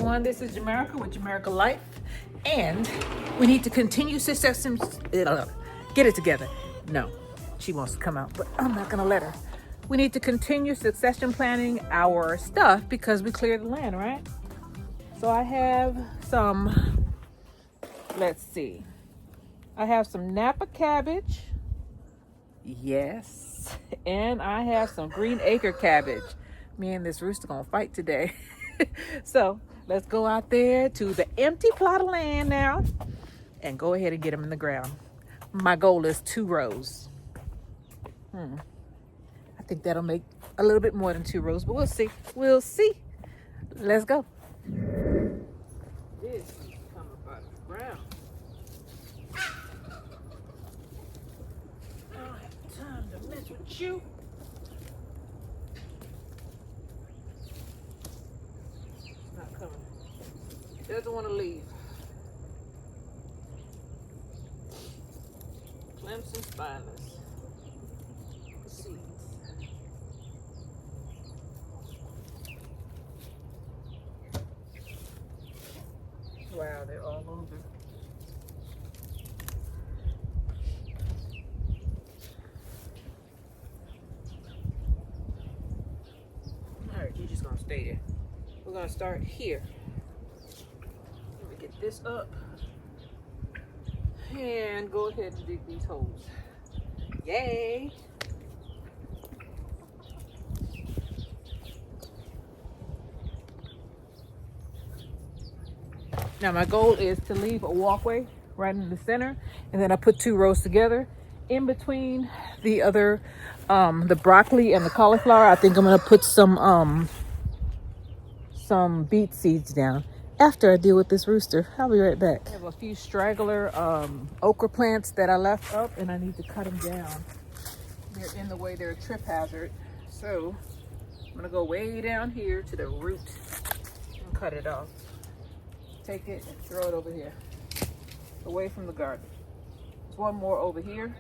everyone. This is Jamaica with Jamaica Life, and we need to continue succession. Get it together. No, she wants to come out, but I'm not gonna let her. We need to continue succession planning our stuff because we cleared the land, right? So I have some. Let's see. I have some Napa cabbage. Yes, and I have some green acre cabbage. Me and this rooster gonna fight today. So let's go out there to the empty plot of land now and go ahead and get them in the ground. My goal is 2 rows. I think that'll make a little bit more than 2 rows, but we'll see. We'll see. Let's go. This is coming up out of the ground. I don't have time to mess with you. It's not coming. It doesn't want to leave. Clemson spineless. Seeds. Wow, they're all over. Alright, you're just gonna stay there. We're gonna start here. Let me get this up. And go ahead and dig these holes. Yay! Now my goal is to leave a walkway right in the center, and then I put 2 rows together. In between the other, the broccoli and the cauliflower, I think I'm gonna put some beet seeds down. After I deal with this rooster, I'll be right back. I have a few straggler okra plants that I left up, and I need to cut them down. They're in the way, they're a trip hazard. So I'm gonna go way down here to the root and cut it off. Take it and throw it over here, away from the garden. There's one more over here.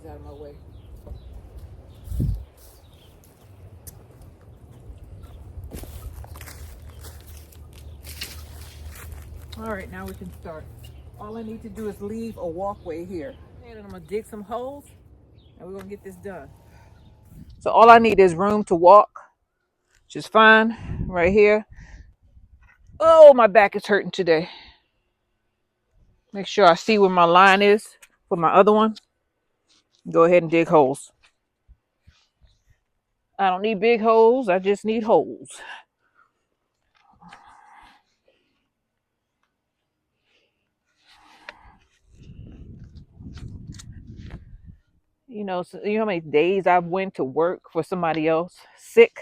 Out of my way. All right, now we can start. All I need to do is leave a walkway here, and I'm gonna dig some holes, and we're gonna get this done. So all I need is room to walk, which is fine right here. Oh, my back is hurting today. Make sure I see where my line is for my other one. Go ahead and dig holes. I don't need big holes, I just need holes. You know, so you know how many days I've went to work for somebody else sick?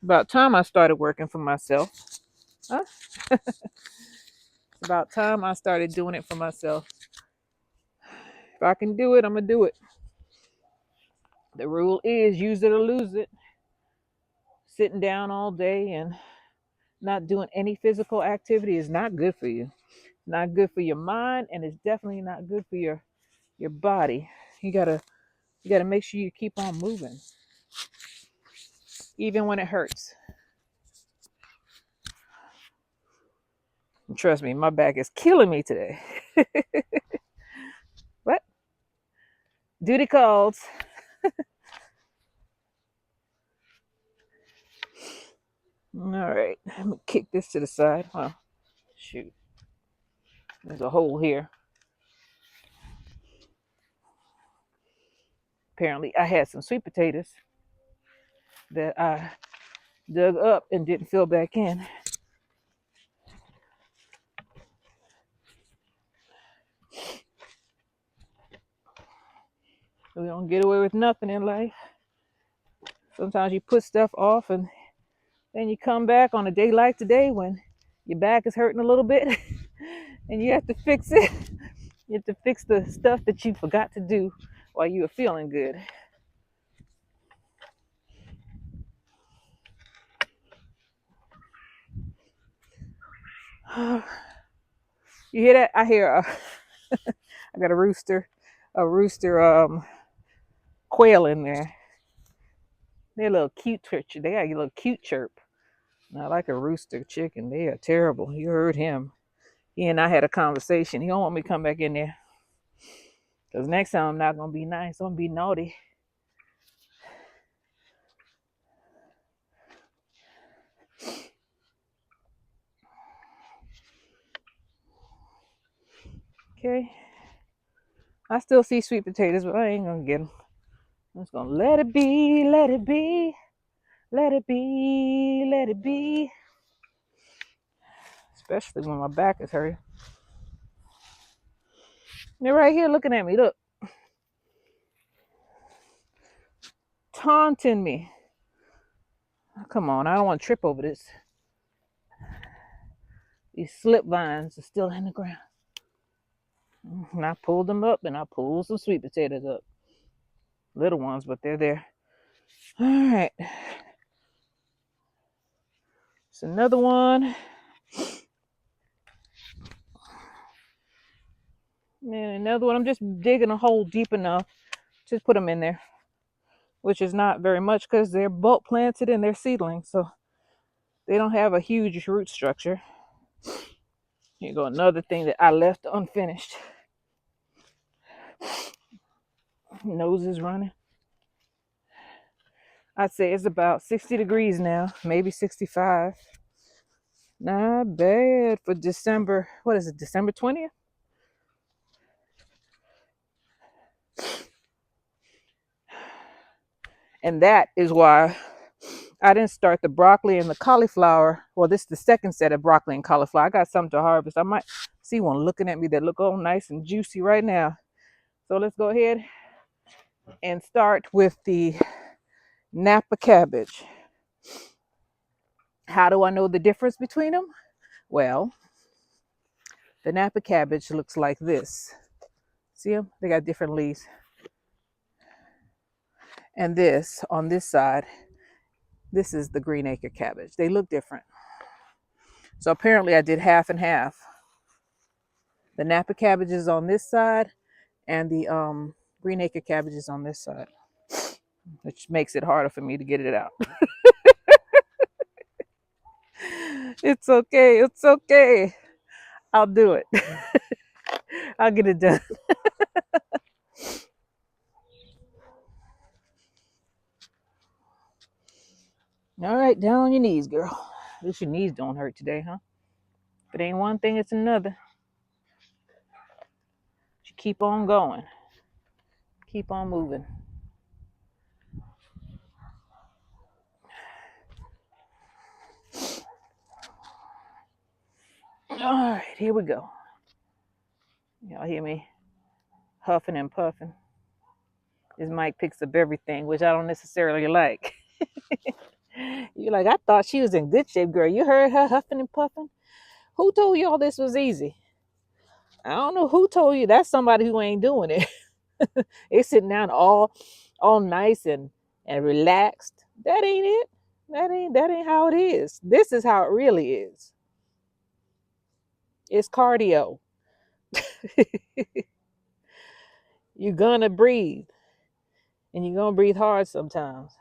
About time I started working for myself. Huh? About time I started doing it for myself. If I can do it, I'm gonna do it. The rule is use it or lose it. Sitting down all day and not doing any physical activity is not good for you. Not good for your mind, and it's definitely not good for your body. You gotta make sure you keep on moving, even when it hurts. And trust me, my back is killing me today. What? Duty calls. All right, let me kick this to the side. Oh, shoot. There's a hole here. Apparently, I had some sweet potatoes that I dug up and didn't fill back in. We don't get away with nothing in life. Sometimes you put stuff off and then you come back on a day like today when your back is hurting a little bit and you have to fix it. You have to fix the stuff that you forgot to do while you were feeling good. You hear that? I hear I got a rooster quail in there. They're a little cute chirp. They got a little cute chirp. Not like a rooster chicken. They are terrible. You heard him. He and I had a conversation. He don't want me to come back in there. Because next time I'm not going to be nice. I'm going to be naughty. Okay. I still see sweet potatoes, but I ain't going to get them. I'm just going to let it be, let it be, let it be, let it be. Especially when my back is hurting. They're right here looking at me. Look. Taunting me. Oh, come on. I don't want to trip over this. These slip vines are still in the ground. And I pulled them up and I pulled some sweet potatoes up. Little ones, but they're there. All right. It's another one. And another one. I'm just digging a hole deep enough to put them in there, which is not very much because they're bulk planted and they're seedlings, so they don't have a huge root structure. Here go another thing that I left unfinished. Nose is running. I'd say it's about 60 degrees now, maybe 65. Not bad for December. What is it, December 20th? And that is why I didn't start the broccoli and the cauliflower. Well, this is the second set of broccoli and cauliflower. I got something to harvest. I might see one looking at me that look all nice and juicy right now. So let's go ahead and start with the Napa cabbage. How do I know the difference between them? Well, the Napa cabbage looks like this. See them? They got different leaves. And this, on this side, this is the green acre cabbage. They look different. So apparently I did half and half. The Napa cabbage is on this side and the green acre cabbage is on this side, which makes it harder for me to get it out. It's okay. It's okay. I'll do it. I'll get it done. All right, down on your knees, girl. At least your knees don't hurt today, huh? If it ain't one thing, it's another. You keep on going. Keep on moving. All right, here we go. Y'all hear me huffing and puffing? This mic picks up everything, which I don't necessarily like. You're like, I thought she was in good shape, girl. You heard her huffing and puffing? Who told you all this was easy? I don't know who told you. That's somebody who ain't doing it. They sitting down all nice and relaxed. That ain't it. That ain't how it is. This is how it really is. It's cardio. You're gonna breathe. And you're gonna breathe hard sometimes.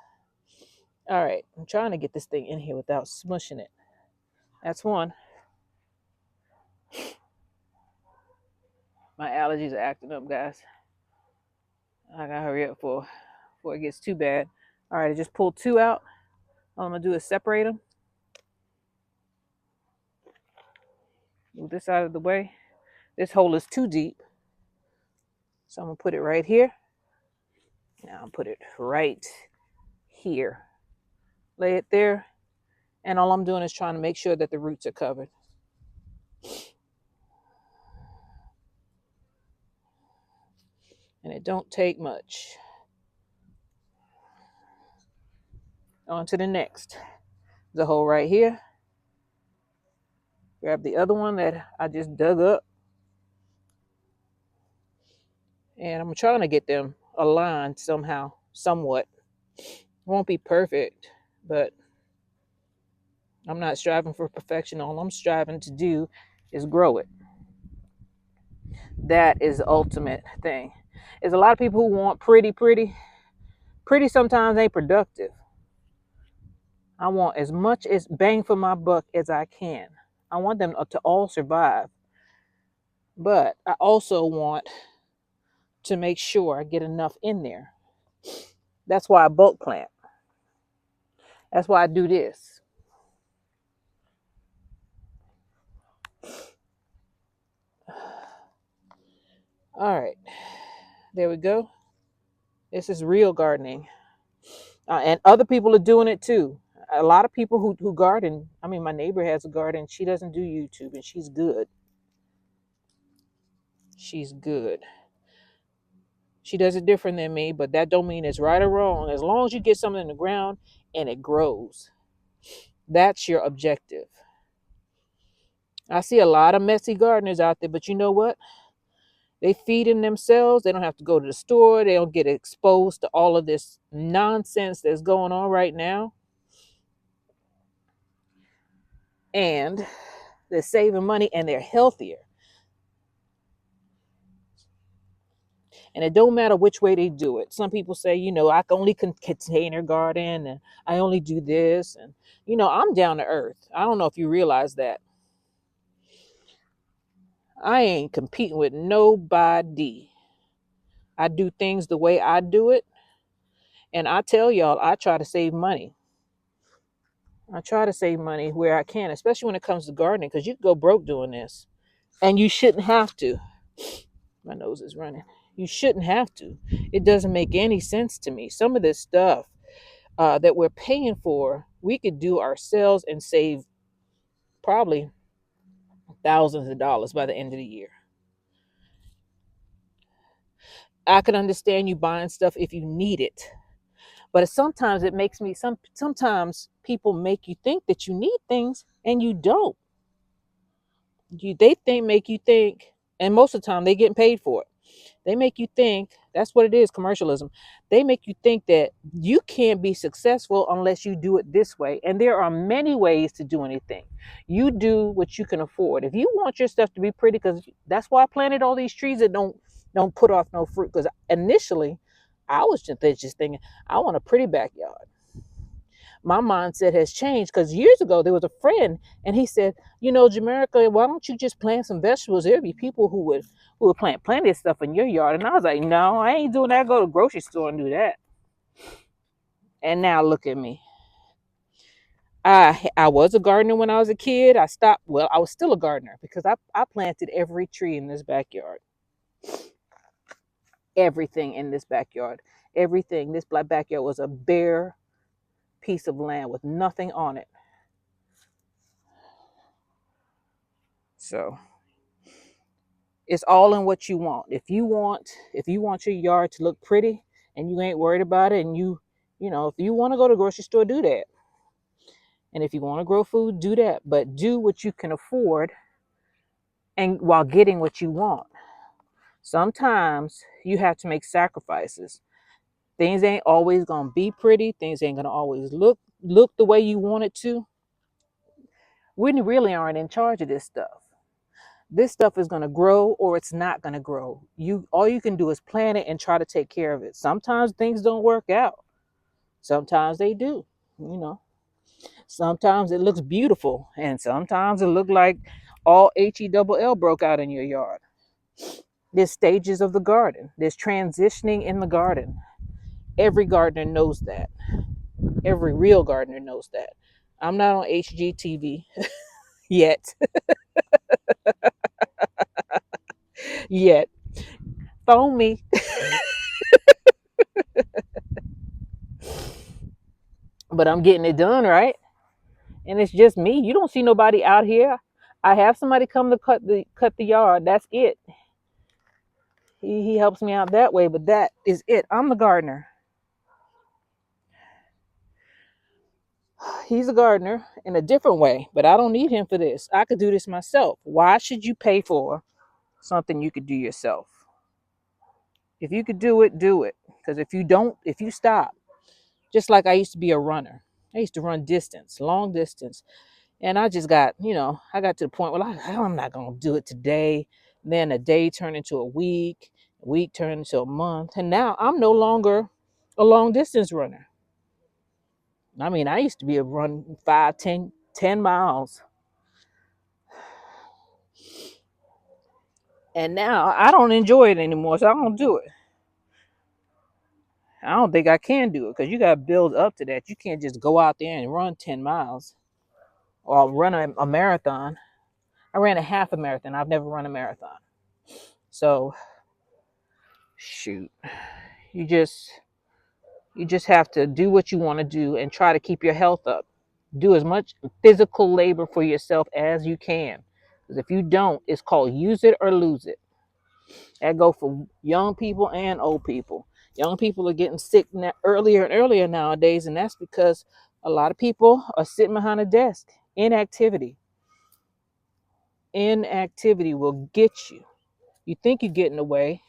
All right, I'm trying to get this thing in here without smushing it. That's one. My allergies are acting up, guys. I gotta hurry up before it gets too bad. All right, I just pulled two out. All I'm gonna do is separate them. Move this out of the way. This hole is too deep. So I'm gonna put it right here. Now I'll put it right here. Lay it there. And all I'm doing is trying to make sure that the roots are covered. And it don't take much. On to the next. The hole right here. Grab the other one that I just dug up. And I'm trying to get them aligned somehow, somewhat. Won't be perfect, but I'm not striving for perfection. All I'm striving to do is grow it. That is the ultimate thing. There's a lot of people who want pretty, pretty. Pretty sometimes ain't productive. I want as much as bang for my buck as I can. I want them to all survive. But I also want to make sure I get enough in there. That's why I bulk plant. That's why I do this. All right, there we go. This is real gardening. And other people are doing it too. A lot of people who garden, I mean, my neighbor has a garden. She doesn't do YouTube and she's good. She's good. She does it different than me, but that don't mean it's right or wrong. As long as you get something in the ground and it grows, that's your objective. I see a lot of messy gardeners out there, but you know what? They feed in themselves. They don't have to go to the store. They don't get exposed to all of this nonsense that's going on right now. And they're saving money and they're healthier. And it don't matter which way they do it. Some people say, I can only container garden and I only do this. And, I'm down to earth. I don't know if you realize that. I ain't competing with nobody. I do things the way I do it. And I tell y'all, I try to save money. I try to save money where I can, especially when it comes to gardening, because you can go broke doing this. And you shouldn't have to. My nose is running. You shouldn't have to. It doesn't make any sense to me. Some of this stuff that we're paying for, we could do ourselves and save probably thousands of dollars by the end of the year. I can understand you buying stuff if you need it. But sometimes it makes me, sometimes people make you think that you need things and you don't. Make you think, and most of the time they getting paid for it. They make you think, that's what it is, commercialism. They make you think that you can't be successful unless you do it this way. And there are many ways to do anything. You do what you can afford. If you want your stuff to be pretty, because that's why I planted all these trees that don't put off no fruit. Because initially, I was just thinking, I want a pretty backyard. My mindset has changed because years ago there was a friend and he said, Jamaica, why don't you just plant some vegetables? There'd be people who would plant plenty of stuff in your yard. And I was like, no, I ain't doing that. I go to the grocery store and do that. And now look at me. I was a gardener when I was a kid. I stopped. Well, I was still a gardener because I planted every tree in this backyard. Everything in this backyard. Everything. This black backyard was a bare piece of land with nothing on it. So it's all in what you want. If you want your yard to look pretty and you ain't worried about it, and if you want to go to the grocery store, do that. And if you want to grow food, do that. But do what you can afford and while getting what you want. Sometimes you have to make sacrifices. Things ain't always gonna be pretty. Things ain't gonna always look the way you want it to. We really aren't in charge of this stuff. This stuff is going to grow or it's not going to grow. All you can do is plant it and try to take care of it. Sometimes things don't work out. Sometimes they do. Sometimes it looks beautiful and sometimes it looks like all HELL broke out in your yard. There's stages of the garden. There's transitioning in the garden. Every gardener knows that. Every real gardener knows that. I'm not on HGTV yet. Yet. Phone me. But I'm getting it done, right? And it's just me. You don't see nobody out here. I have somebody come to cut the yard. That's it. He helps me out that way, but that is it. I'm the gardener. He's a gardener in a different way, but I don't need him for this. I could do this myself. Why should you pay for something you could do yourself? If you could do it, do it. Because if you stop, just like I used to be a runner. I used to run distance, long distance. And I just got, I got to the point where I'm not going to do it today. Then a day turned into a week turned into a month. And now I'm no longer a long distance runner. I mean, I used to be a run 5, 10 miles. And now I don't enjoy it anymore, so I don't do it. I don't think I can do it because you got to build up to that. You can't just go out there and run 10 miles or run a marathon. I ran a half a marathon. I've never run a marathon. So, shoot. You just have to do what you want to do and try to keep your health up. Do as much physical labor for yourself as you can. Because if you don't, it's called use it or lose it. That go for young people and old people. Young people are getting sick earlier and earlier nowadays, and that's because a lot of people are sitting behind a desk. Inactivity. Inactivity will get you. You think you're getting away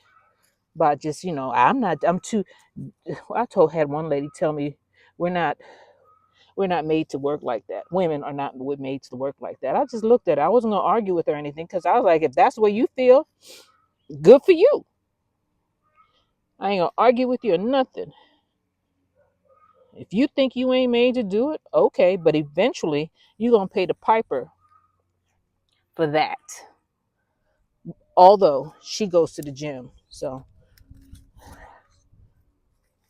by just, I'm too. Had one lady tell me, we're not made to work like that. Women are not made to work like that. I just looked at her. I wasn't going to argue with her or anything because I was like, if that's the way you feel, good for you. I ain't going to argue with you or nothing. If you think you ain't made to do it, okay, but eventually you're going to pay the piper for that. Although she goes to the gym. So,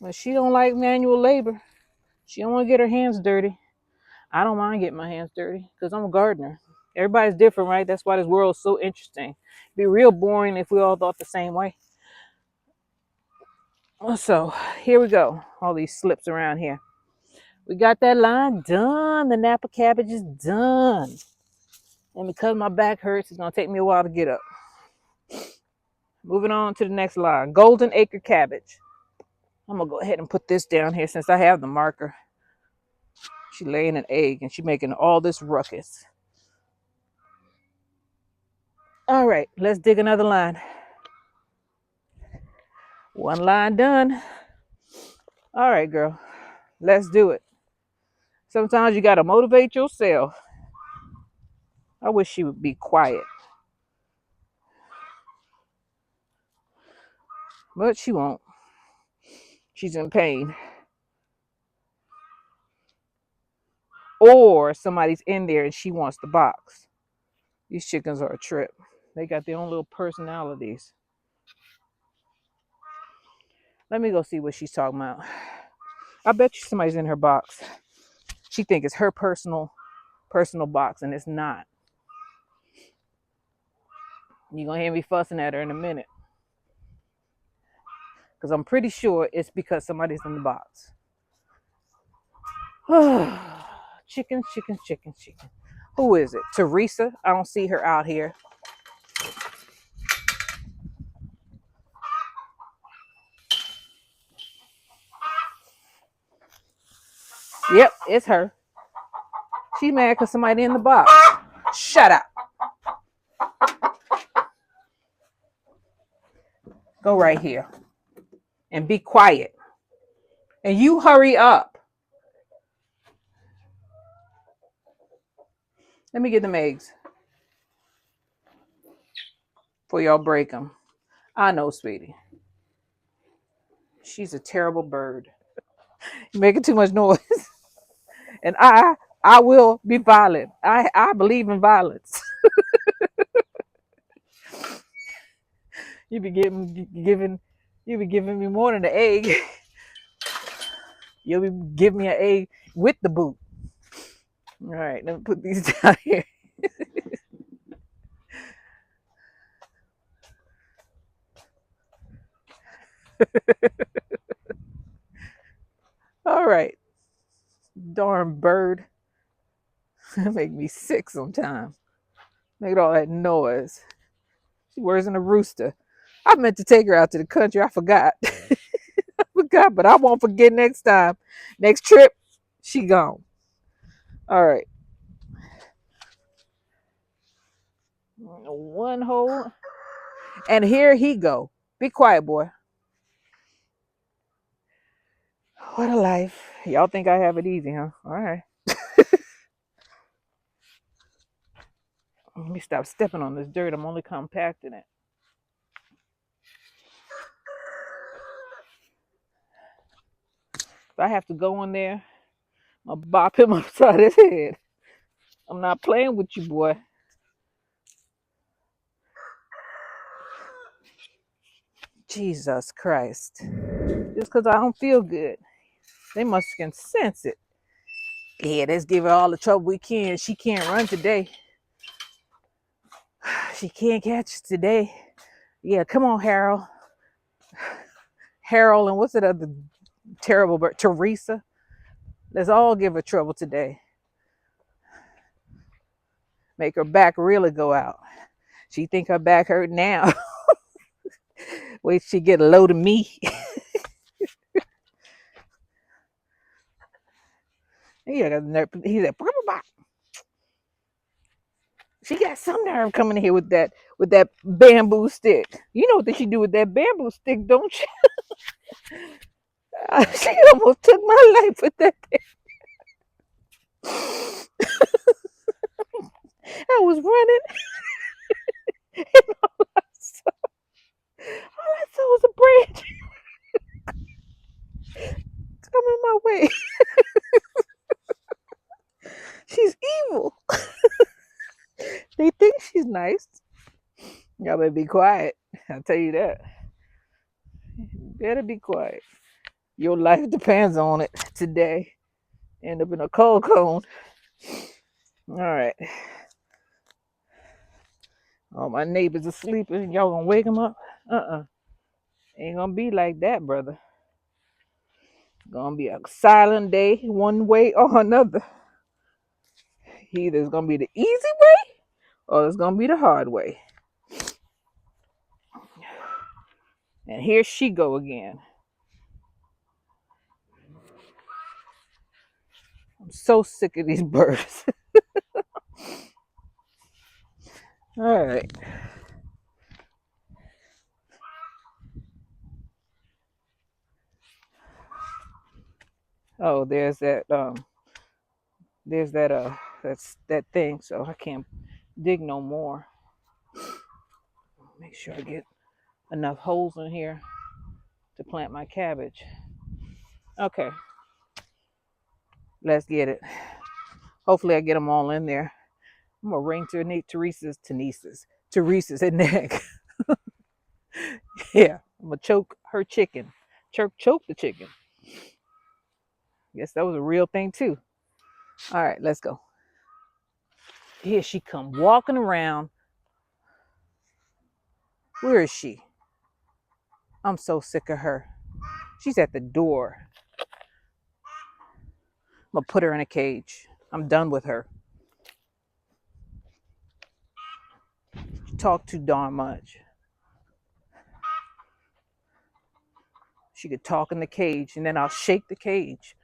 but she don't like manual labor. She don't want to get her hands dirty. I don't mind getting my hands dirty because I'm a gardener. Everybody's different, right? That's why this world is so interesting. It'd be real boring if we all thought the same way. So here we go. All these slips around here. We got that line done. The Napa cabbage is done. And because my back hurts, it's going to take me a while to get up. Moving on to the next line. Golden acre cabbage. I'm going to go ahead and put this down here since I have the marker. She's laying an egg and she's making all this ruckus. All right, let's dig another line. One line done. All right, girl. Let's do it. Sometimes you got to motivate yourself. I wish she would be quiet. But she won't. She's in pain. Or somebody's in there and she wants the box. These chickens are a trip. They got their own little personalities. Let me go see what she's talking about. I bet you somebody's in her box. She thinks it's her personal box, and it's not. You're going to hear me fussing at her in a minute. Because I'm pretty sure it's because somebody's in the box. Chicken. Who is it? Teresa? I don't see her out here. Yep, it's her. She's mad because somebody in the box. Shut up. Go right here. And be quiet. And you hurry up. Let me get them eggs. Before y'all break them. I know, sweetie. She's a terrible bird. You're making too much noise. And I will be violent. I believe in violence. You be giving me more than an egg. You'll be giving me an egg with the boot. All right, let me put these down here. All right. Darn bird. Make me sick sometimes. Make all that noise. She worse than a rooster. I meant to take her out to the country. I forgot. But I won't forget next time. Next trip, she gone. All right. One hole. And here he go. Be quiet, boy. What a life. Y'all think I have it easy, huh? All right. Let me stop stepping on this dirt. I'm only compacting it. If I have to go in there, I'll bop him upside his head. I'm not playing with you, boy. Jesus Christ. Just because I don't feel good. They must can sense it. Yeah, let's give her all the trouble we can. She can't run today. She can't catch us today. Yeah, come on, Harold. Harold, and what's that other terrible bird? Teresa. Let's all give her trouble today. Make her back really go out. She think her back hurt now. Wait till she get a load of me. He got nerve. He said, she got some nerve coming in here with that bamboo stick. You know what she do with that bamboo stick, don't you? She almost took my life with that thing. I was running, and all I saw was a branch coming my way. She's evil. They think she's nice. Y'all better be quiet. I'll tell you that. Better be quiet. Your life depends on it today. End up in a cold cone. All right. All my neighbors are sleeping. Y'all gonna wake them up? Ain't gonna be like that, brother. Gonna be a silent day, one way or another. Either it's gonna be the easy way or it's gonna be the hard way. And here she go again. I'm so sick of these birds. All right. Oh, there's that thing, so I can't dig no more. Make sure I get enough holes in here to plant my cabbage. Okay, let's get it. Hopefully I get them all in there. I'm gonna ring to Teresa's neck. Yeah, I'm gonna choke her chicken. Choke the chicken. Guess that was a real thing too. All right, let's go. Here she come walking around. Where is she? I'm so sick of her. She's at the door. I'm gonna put her in a cage. I'm done with her. She talked too darn much. She could talk in the cage, and then I'll shake the cage.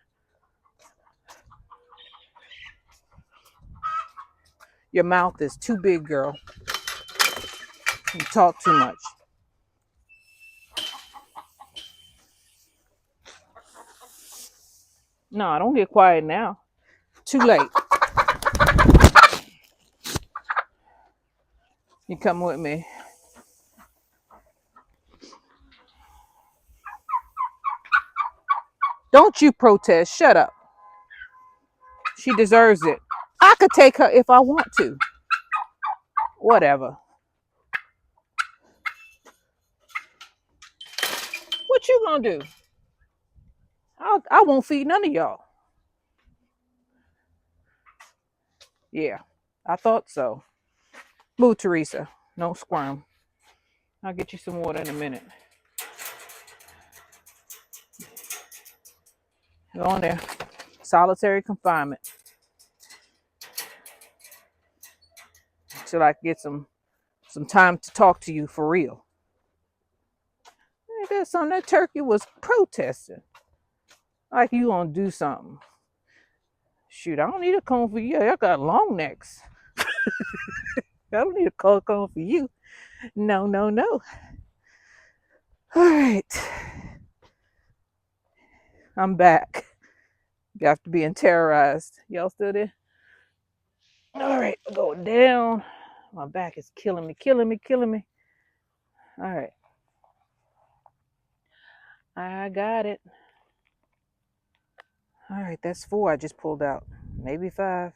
Your mouth is too big, girl. You talk too much. No, don't get quiet now. Too late. You come with me. Don't you protest. Shut up. She deserves it. I could take her if I want to. Whatever. What you gonna do? I won't feed none of y'all. Yeah, I thought so. Move, Teresa. Don't squirm. I'll get you some water in a minute. Go on there. Solitary confinement. Till I get some time to talk to you for real. There's something that turkey was protesting. Like you gonna do something. Shoot, I don't need a comb for you. I got long necks. I don't need a comb for you. No. All right. I'm back. You have to be terrorized. Y'all still there? All right, go down. My back is killing me, killing me, killing me. All right. I got it. All right, that's 4 I just pulled out. Maybe 5.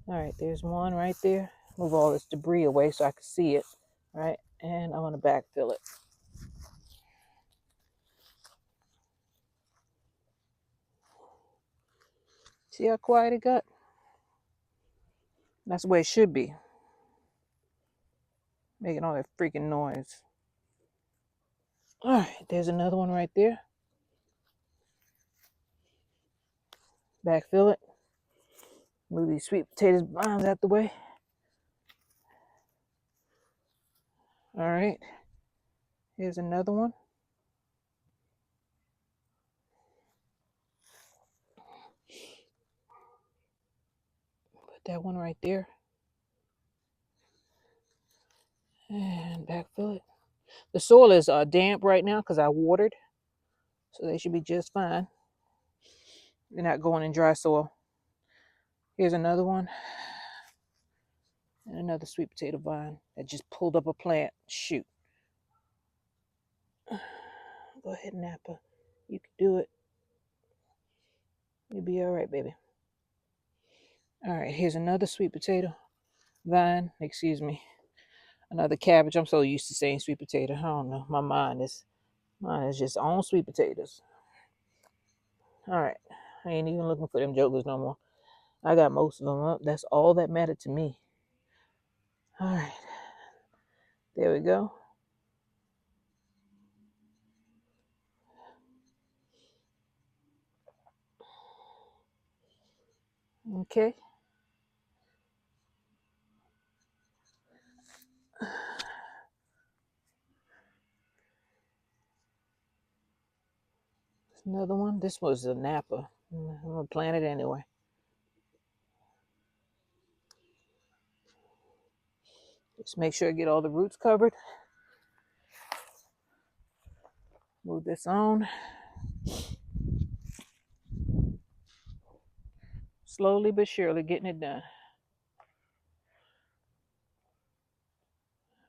All right, there's 1 right there. Move all this debris away so I can see it. All right, and I'm going to backfill it. See how quiet it got? That's the way it should be. Making all that freaking noise. All right, there's another one right there. Backfill it. Move these sweet potatoes vines out the way. All right, here's another one. Put that one right there. And backfill it. The soil is damp right now because I watered. So they should be just fine. They're not going in dry soil. Here's another one. And another sweet potato vine that just pulled up a plant. Shoot. Go ahead, Napa. You can do it. You'll be all right, baby. All right, here's another sweet potato vine. Excuse me. Another cabbage. I'm so used to saying sweet potato. I don't know. My mind is just on sweet potatoes. All right. I ain't even looking for them jokers no more. I got most of them up. That's all that mattered to me. All right. There we go. Okay. Another one. This was a Napa. I'm gonna plant it anyway. Just make sure I get all the roots covered. Move this on. Slowly but surely getting it done.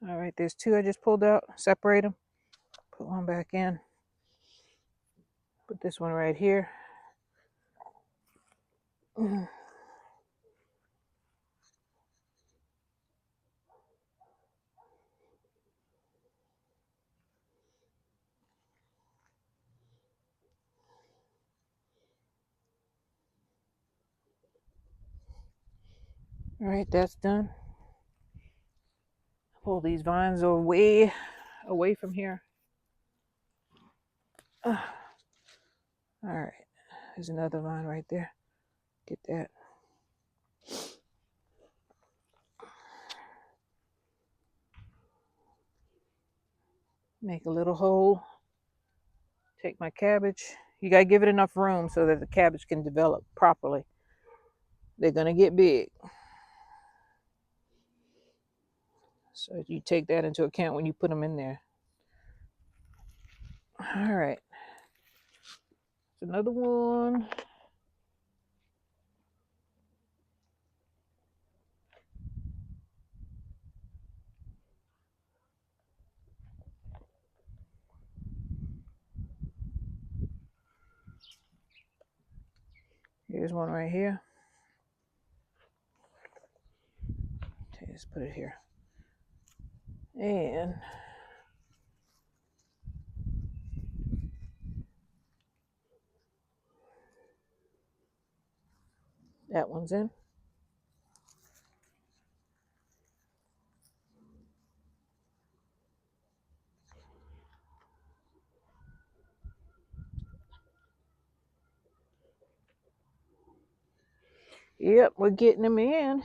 All right, there's 2 I just pulled out. Separate them. Put one back in. Put this one right here. All right, that's done. Pull these vines away from here. All right, there's another vine right there. Get that. Make a little hole. Take my cabbage. You gotta give it enough room so that the cabbage can develop properly. They're gonna get big. So you take that into account when you put them in there. All right. There's another one. Here's one right here. Okay, let's put it here. And that one's in. Yep, we're getting them in.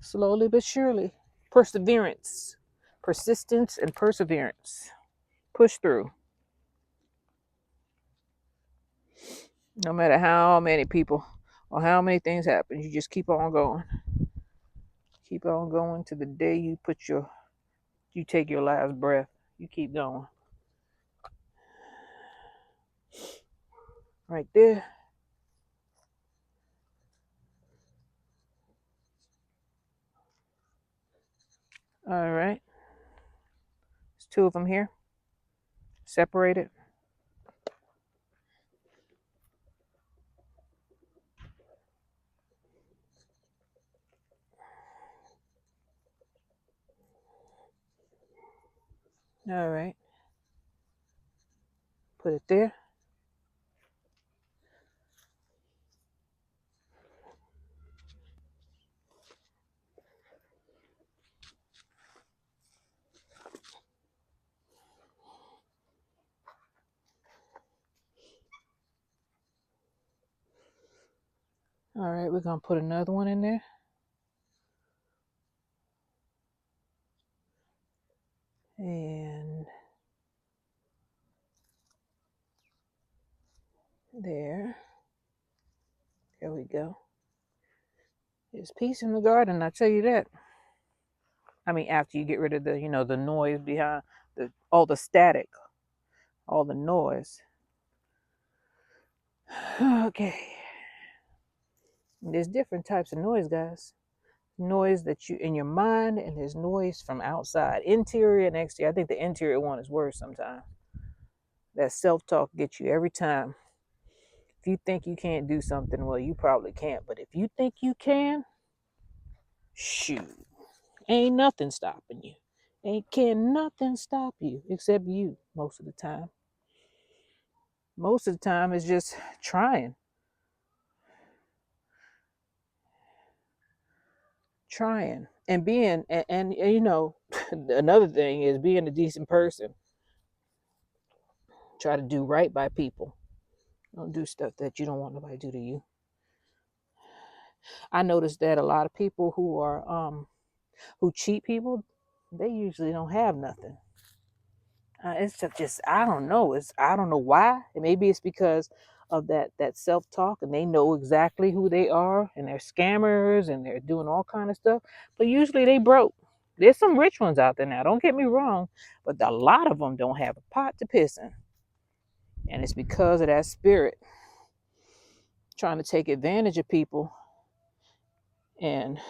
Slowly but surely. Perseverance. Persistence and perseverance. Push through. No matter how many people or how many things happen, you just keep on going. Keep on going to the day you take your last breath. You keep going. Right there. All right. There's two of them here. Separated. All right. Put it there. All right, we're gonna put another one in there. And there. There we go. There's peace in the garden, I tell you that. I mean, after you get rid of the, the noise behind all the static, all the noise. Okay. There's different types of noise, guys. Noise that you in your mind, and there's noise from outside, interior and exterior. I think the interior one is worse sometimes. That self-talk gets you every time. If you think you can't do something, well, you probably can't. But if you think you can, shoot, ain't nothing stopping you. Can nothing stop you except you most of the time. Most of the time it's just trying and being and another thing is being a decent person. Try to do right by people. Don't do stuff that you don't want nobody to do to you. I noticed that a lot of people who cheat people, they usually don't have nothing. It's just I don't know. I don't know why. Maybe it's because of that self talk, and they know exactly who they are, and they're scammers, and they're doing all kind of stuff. But usually they broke. There's some rich ones out there now. Don't get me wrong, but a lot of them don't have a pot to piss in, and it's because of that spirit trying to take advantage of people, and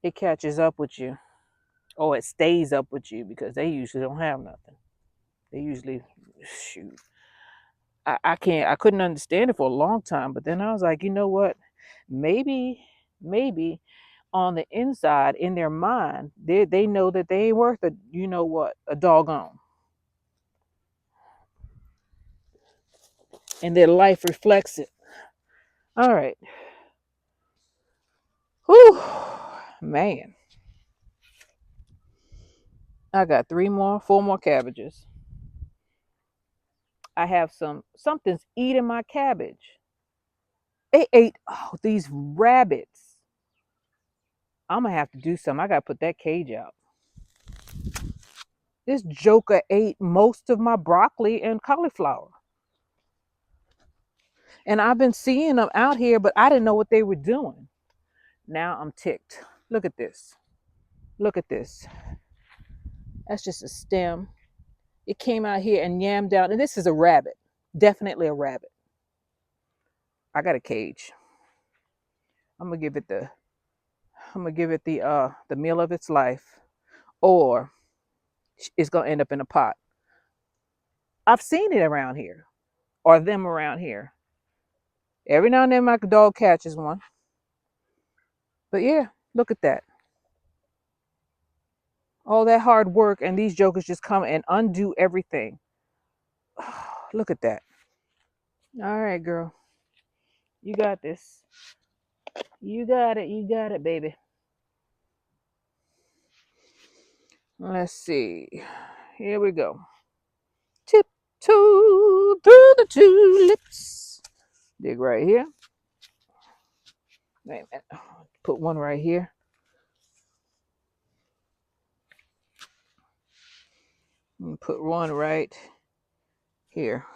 it catches up with you, or it stays up with you because they usually don't have nothing. They usually shoot. I couldn't understand it for a long time, but then I was like, you know what? Maybe on the inside, in their mind, they know that they ain't worth a doggone. And their life reflects it. All right. Whew. Man. I got four more cabbages. I have something's eating my cabbage. They ate these rabbits. I'm gonna have to do something. I gotta put that cage out. This joker ate most of my broccoli and cauliflower. And I've been seeing them out here, but I didn't know what they were doing. Now I'm ticked. Look at this. Look at this. That's just a stem. It came out here and yammed down. And this is a rabbit. Definitely a rabbit. I got a cage. I'm gonna give it the meal of its life, or it's gonna end up in a pot. I've seen it around here, or them around here. Every now and then my dog catches one. But yeah, look at that. All that hard work, and these jokers just come and undo everything. Look at that. All right, girl. You got this. You got it. You got it, baby. Let's see. Here we go. Tiptoe through the tulips. Dig right here. Wait a minute. Put one right here. And put one right here.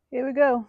Here we go.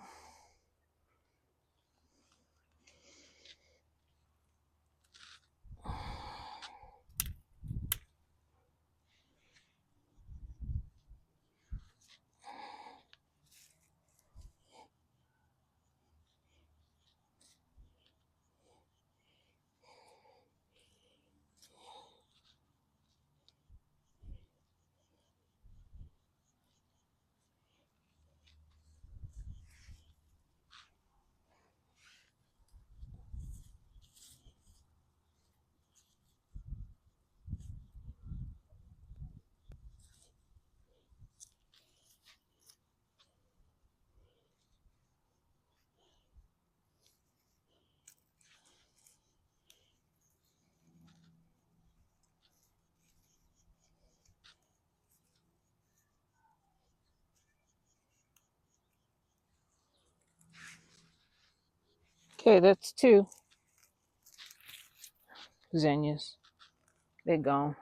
Okay, that's 2 zinnias. They're gone.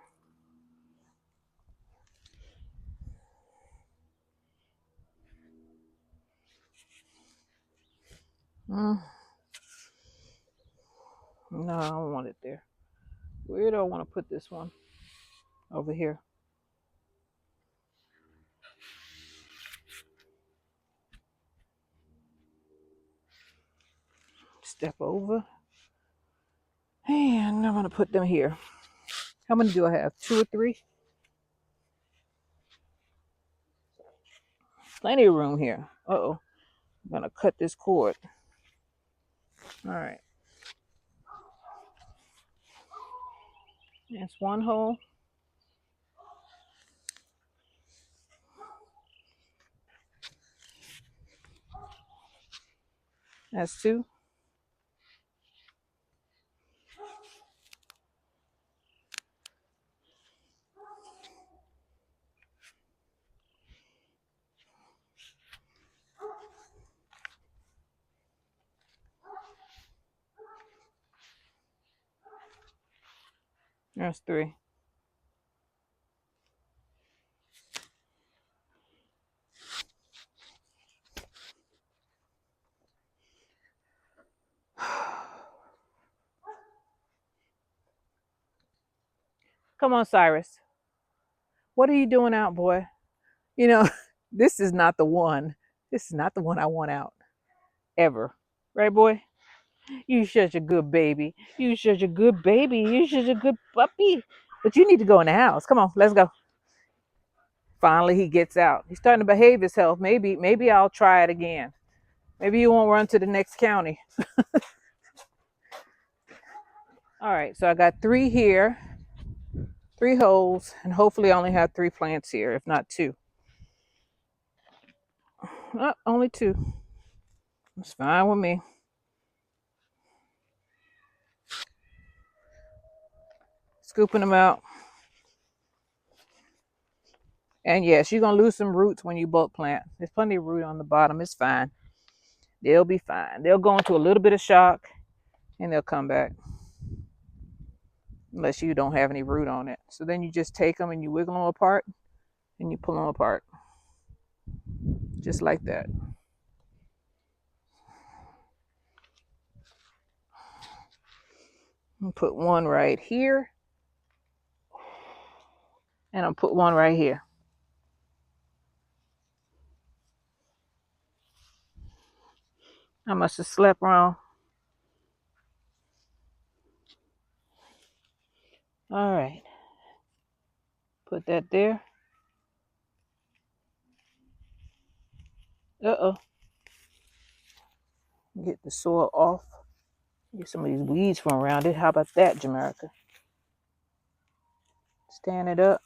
Mm, no, I don't want it there. Where do I want to put this one? Over here. Step over. And I'm going to put them here. How many do I have? 2 or 3? Plenty of room here. Uh-oh. I'm going to cut this cord. All right. That's 1 hole. That's 2. That's 3. Come on, Cyrus. What are you doing out, boy? You know, this is not the one. This is not the one I want out. Ever. Right, boy? You such a good baby. You such a good baby. You such a good puppy. But you need to go in the house. Come on, let's go. Finally, he gets out. He's starting to behave himself. Maybe I'll try it again. Maybe you won't run to the next county. All right, so I got 3 here, 3 holes, and hopefully I only have 3 plants here, if not 2. Oh, only 2. That's fine with me. Scooping them out. And yes, you're going to lose some roots when you bulk plant. There's plenty of root on the bottom. It's fine. They'll be fine. They'll go into a little bit of shock and they'll come back. Unless you don't have any root on it. So then you just take them and you wiggle them apart and you pull them apart. Just like that. I'll put one right here. And I'll put one right here. I must have slept wrong. All right. Put that there. Uh-oh. Get the soil off. Get some of these weeds from around it. How about that, Jamaica? Stand it up.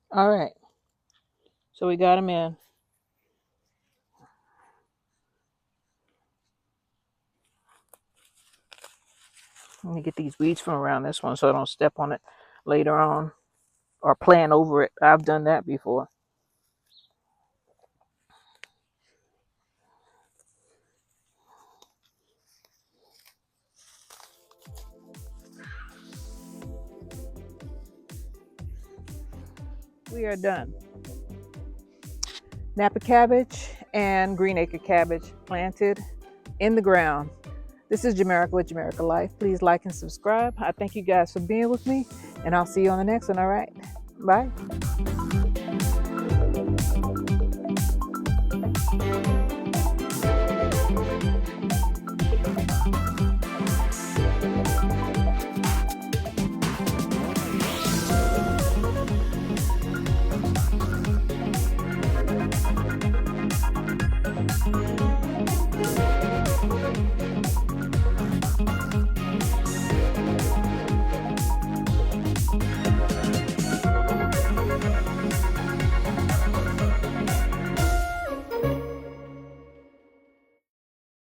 All right. So we got them in. Let me get these weeds from around this one so I don't step on it later on or plant over it. I've done that before. We are done. Napa cabbage and green acre cabbage planted in the ground. This is Jamaica with Jamaica Life. Please like and subscribe. I thank you guys for being with me, and I'll see you on the next one. All right. Bye.